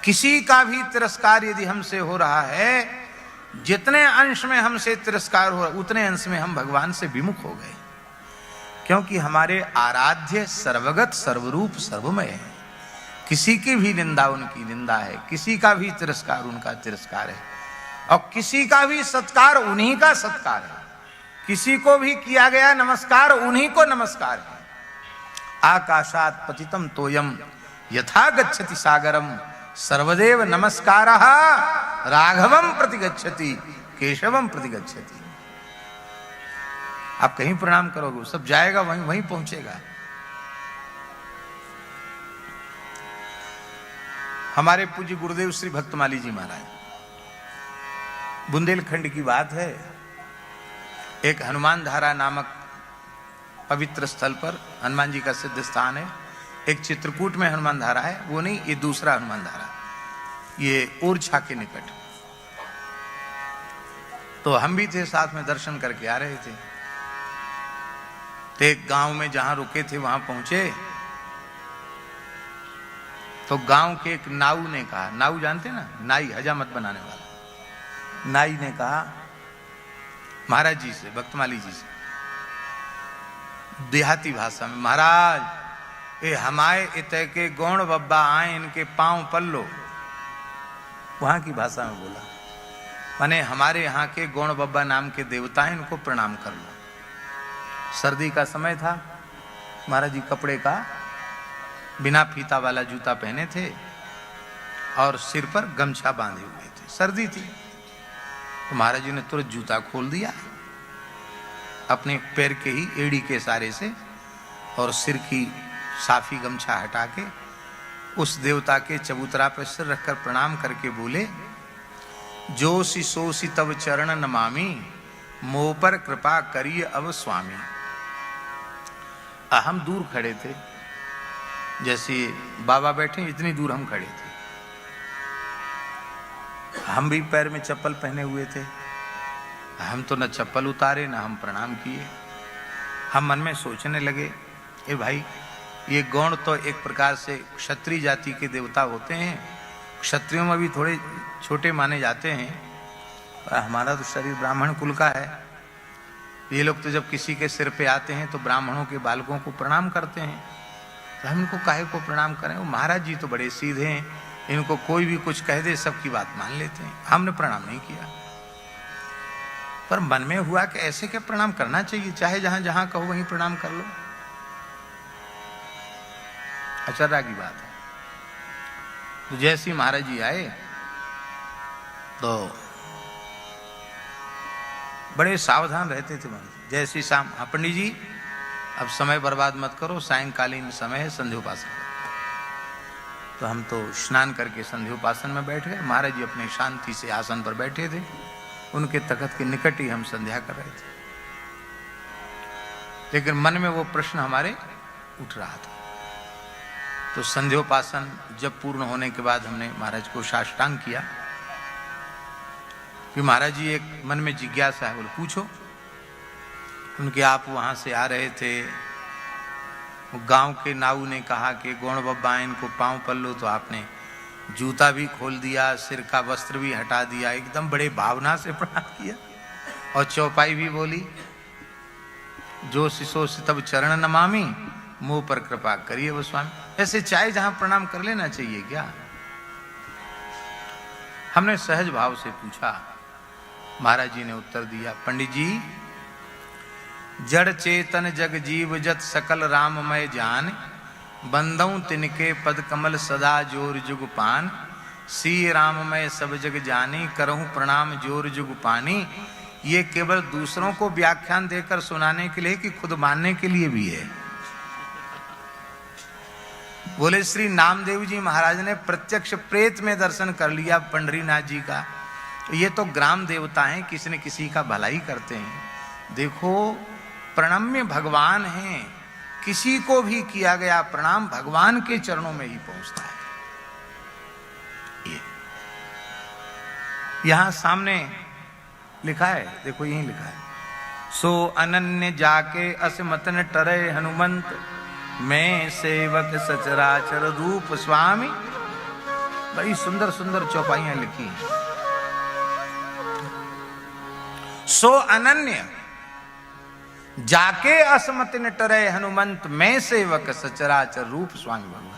किसी का भी तिरस्कार यदि हमसे हो रहा है, जितने अंश में हमसे तिरस्कार हो रहा उतने अंश में हम भगवान से विमुख हो गए, क्योंकि हमारे आराध्य सर्वगत सर्वरूप सर्वमय है। किसी की भी निंदा उनकी निंदा है, किसी का भी तिरस्कार उनका तिरस्कार है, और किसी का भी सत्कार उन्हीं का सत्कार है। किसी को भी किया गया नमस्कार उन्हीं को नमस्कार है। आकाशात पतितम तोयम यथा गच्छति सागरम सर्वदेव नमस्कारः राघवम प्रतिगच्छति केशवम प्रतिगच्छति। आप कहीं प्रणाम करोगे सब जाएगा वहीं वहीं पहुंचेगा। हमारे पूज्य गुरुदेव श्री भक्तमाली जी महाराज, बुंदेलखंड की बात है, एक हनुमान धारा नामक पवित्र स्थल पर, हनुमान जी का सिद्ध स्थान है, एक चित्रकूट में हनुमान धारा है, वो नहीं, ये दूसरा हनुमान धारा, ये ओरछा के निकट। तो हम भी थे, साथ में दर्शन करके आ रहे थे। तो एक गांव में जहां रुके थे वहां पहुंचे तो गांव के एक नाऊ ने कहा, नाऊ जानते ना, नाई हजामत बनाने वाला, नाई ने कहा महाराज जी से, भक्तमाली जी से, देहाती भाषा में, महाराज ये हमारे इतने के गौण बब्बा आए, इनके पांव पल्लो, वहां की भाषा में बोला, माने हमारे यहाँ के गौण बब्बा नाम के देवता हैं, इनको प्रणाम कर लो। सर्दी का समय था, महाराज जी कपड़े का बिना फीता वाला जूता पहने थे और सिर पर गमछा बांधे हुए थे, सर्दी थी। तो महाराज जी ने तुरंत जूता खोल दिया अपने पैर के ही एड़ी के सारे से, और सिर की साफी गमछा हटा के उस देवता के चबूतरा पर सिर रखकर प्रणाम करके बोले, जोशी सोशी तब चरण नमामि, मोह पर कृपा करिए अब स्वामी। हम दूर खड़े थे, जैसे बाबा बैठे इतनी दूर हम खड़े थे। हम भी पैर में चप्पल पहने हुए थे, हम तो न चप्पल उतारे न हम प्रणाम किए। हम मन में सोचने लगे, ए भाई ये गौण तो एक प्रकार से क्षत्रिय जाति के देवता होते हैं, क्षत्रियों में भी थोड़े छोटे माने जाते हैं, पर हमारा तो शरीर ब्राह्मण कुल का है। ये लोग तो जब किसी के सिर पे आते हैं तो ब्राह्मणों के बालकों को प्रणाम करते हैं, तो हम इनको काहे को प्रणाम करें? वो महाराज जी तो बड़े सीधे हैं, इनको कोई भी कुछ कह दे सबकी बात मान लेते हैं। हमने प्रणाम नहीं किया, पर मन में हुआ कि ऐसे क्या प्रणाम करना चाहिए, चाहे जहां जहां कहो वहीं प्रणाम कर लो। आश्चर्य की बात है। तो जैसे ही महाराज जी आए तो बड़े सावधान रहते थे महाराज। जय श्री श्याम, हाँ पंडित जी अब समय बर्बाद मत करो, सायंकालीन समय है, संध्योपासन। तो हम तो स्नान करके संध्योपासन में बैठ गए। महाराज जी अपने शांति से आसन पर बैठे थे, उनके तख्त के निकट ही हम संध्या कर रहे थे। लेकिन मन में वो प्रश्न हमारे उठ रहा था। तो संध्योपासन जब पूर्ण होने के बाद हमने महाराज को साष्टांग किया कि महाराज जी एक मन में जिज्ञासा है, बोले पूछो। उनके आप वहां से आ रहे थे, गांव के नाऊ ने कहा कि गौण बब्बा इनको पांव पल्लो, तो आपने जूता भी खोल दिया, सिर का वस्त्र भी हटा दिया, एकदम बड़े भावना से प्रणाम किया, और चौपाई भी बोली, जो शिशो से तब चरण नमामि, मुंह पर कृपा करिए वो स्वामी। ऐसे चाहे जहां प्रणाम कर लेना चाहिए क्या? हमने सहज भाव से पूछा। महाराज जी ने उत्तर दिया, पंडित जी जड़ चेतन जग जीव जत सकल राममय जान, बंदऊ तिनके पद कमल सदा जोर जुग पान, सी राममय सब जग जानी, करहूं प्रणाम जोर जुग पानी। ये केवल दूसरों को व्याख्यान देकर सुनाने के लिए कि खुद मानने के लिए भी है। बोले श्री नामदेव जी महाराज ने प्रत्यक्ष प्रेत में दर्शन कर लिया पंडरीनाथ जी का। ये तो ग्राम देवता हैं, किसी न किसी का भलाई करते हैं। देखो प्रणम्य भगवान हैं, किसी को भी किया गया प्रणाम भगवान के चरणों में ही पहुंचता है। ये यहां सामने लिखा है, देखो यही लिखा है, सो अनन्य जाके असमतन टरे हनुमंत, मैं सेवक सचराचर रूप स्वामी। बड़ी सुंदर सुंदर चौपाइयां लिखी हैं। सो अनन्य जाके असमत निटरे हनुमंत, मैं सेवक सचराचर रूप स्वामी भगवंत।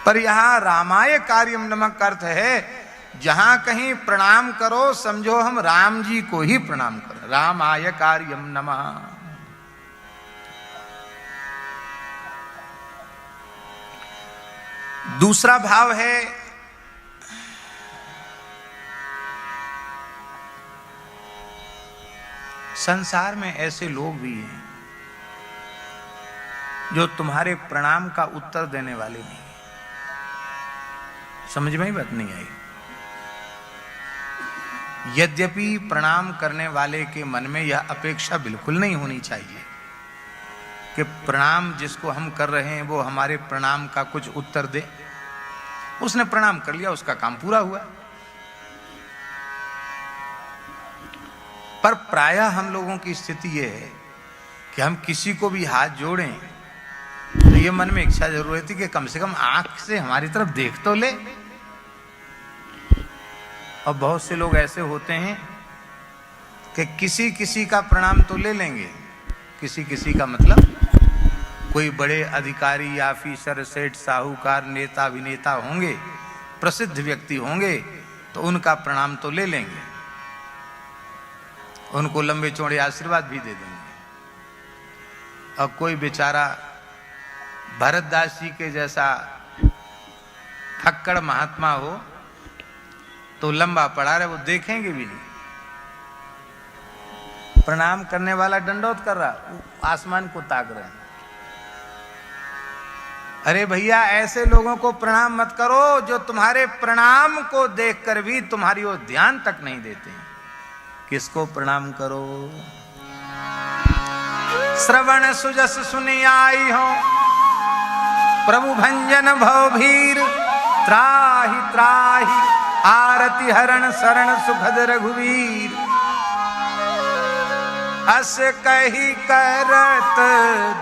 पर यहां रामाय कार्यम नमः का अर्थ है, जहां कहीं प्रणाम करो समझो हम राम जी को ही प्रणाम करो। रामाय कार्यम नमः। दूसरा भाव है संसार में ऐसे लोग भी हैं जो तुम्हारे प्रणाम का उत्तर देने वाले नहीं है। समझ में ही बात नहीं आई। यद्यपि प्रणाम करने वाले के मन में यह अपेक्षा बिल्कुल नहीं होनी चाहिए कि प्रणाम जिसको हम कर रहे हैं वो हमारे प्रणाम का कुछ उत्तर दे। उसने प्रणाम कर लिया, उसका काम पूरा हुआ। पर प्रायः हम लोगों की स्थिति यह है कि हम किसी को भी हाथ जोड़ें तो ये मन में इच्छा जरूर रहती कि कम से कम आंख से हमारी तरफ देख तो ले। और बहुत से लोग ऐसे होते हैं कि किसी किसी का प्रणाम तो ले लेंगे, किसी किसी का मतलब कोई बड़े अधिकारी या ऑफिसर सेठ साहूकार नेता अभिनेता होंगे, प्रसिद्ध व्यक्ति होंगे, तो उनका प्रणाम तो ले लेंगे, उनको लंबे चौड़े आशीर्वाद भी दे देंगे। और कोई बेचारा भरतदास जी के जैसा फक्कड़ महात्मा हो तो लंबा पड़ा रहे, वो देखेंगे भी नहीं। प्रणाम करने वाला दंडोत कर रहा, आसमान को ताक रहे हैं। अरे भैया, ऐसे लोगों को प्रणाम मत करो जो तुम्हारे प्रणाम को देखकर भी तुम्हारी ओर ध्यान तक नहीं देते हैं। किसको प्रणाम करो? श्रवण सुजस सुनी आई हो, प्रभु भंजन भवभीर, त्राहि त्राहि आरति हरण शरण सुखद रघुवीर। अस कही करत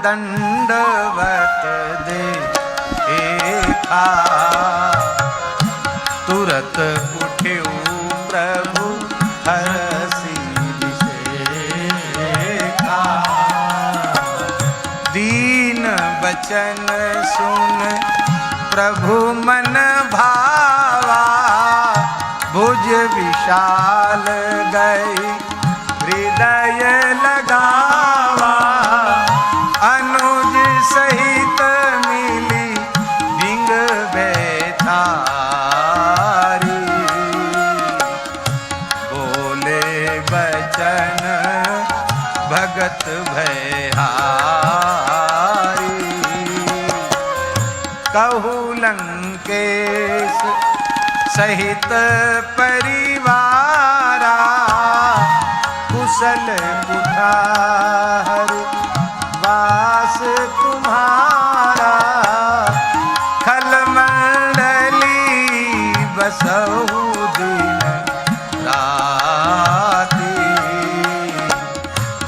दंडवत देखा, तुरत उठे प्रभु हरसि विषेखा। दीन बचन सुन प्रभु मन भावा, भुज विशाल गई हृदय लगावा। अनुज सहित मिली डिंग बेचारी, बोले बचन भगत भयहारी। कहू लंकेश सहित परिवारा, कुशल कुठार वास तुम्हारा। खल मंडली बसहु दिन राती,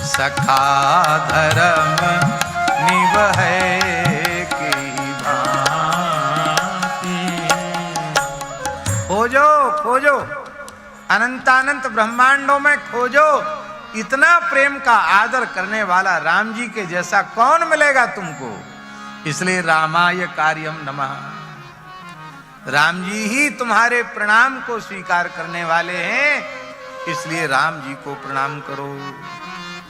सखा धर्म निवहे की भांति। खोजो खोजो, अनंतानंत ब्रह्मांडों में खोजो, इतना प्रेम का आदर करने वाला राम जी के जैसा कौन मिलेगा तुमको। इसलिए रामाय कार्यम नमः। राम जी ही तुम्हारे प्रणाम को स्वीकार करने वाले हैं, इसलिए राम जी को प्रणाम करो।